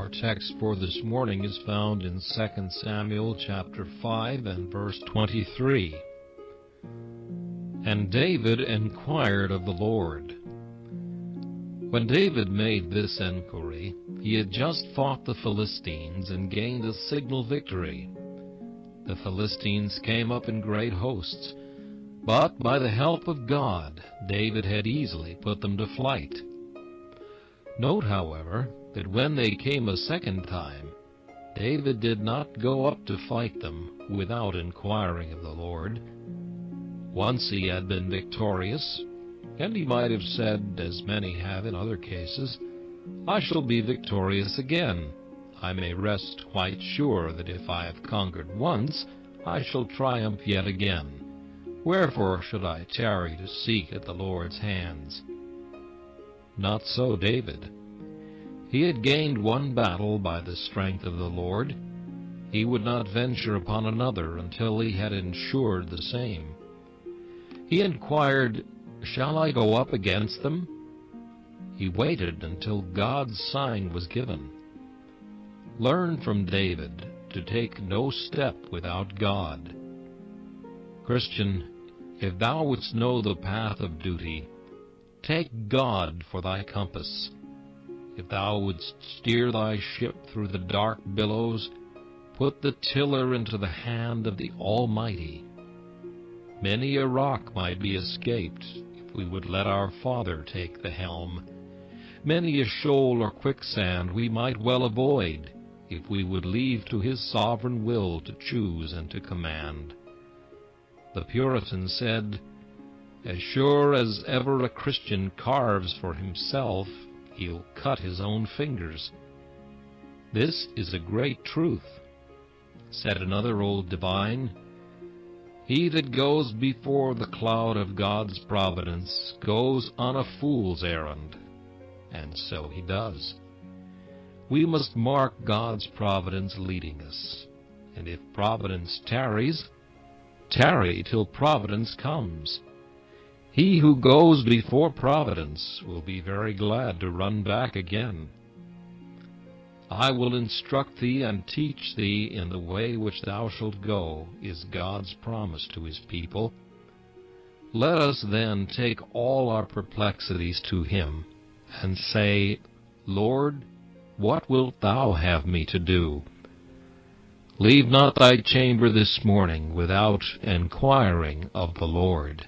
Our text for this morning is found in 2 Samuel chapter 5 and verse 23. And David inquired of the Lord. When David made this enquiry, he had just fought the Philistines and gained a signal victory. The Philistines came up in great hosts, but by the help of God, David had easily put them to flight. Note, however, that when they came a second time, David did not go up to fight them without inquiring of the Lord. Once he had been victorious, and he might have said, as many have in other cases, "I shall be victorious again. I may rest quite sure that if I have conquered once, I shall triumph yet again. Wherefore should I tarry to seek at the Lord's hands?" Not so David. He had gained one battle by the strength of the Lord. He would not venture upon another until he had ensured the same. He inquired, "Shall I go up against them?" He waited until God's sign was given. Learn from David to take no step without God. Christian, if thou wouldst know the path of duty, take God for thy compass. If thou wouldst steer thy ship through the dark billows, put the tiller into the hand of the Almighty. Many a rock might be escaped if we would let our Father take the helm. Many a shoal or quicksand we might well avoid if we would leave to His sovereign will to choose and to command. The Puritan said, "As sure as ever a Christian carves for himself, he'll cut his own fingers." This is a great truth. Said another old divine, "He that goes before the cloud of God's providence goes on a fool's errand." And so he does. We must mark God's providence leading us, and if providence tarries, tarry till providence comes. He who goes before providence will be very glad to run back again. "I will instruct thee and teach thee in the way which thou shalt go," is God's promise to His people. Let us then take all our perplexities to Him and say, "Lord, what wilt thou have me to do?" Leave not thy chamber this morning without inquiring of the Lord.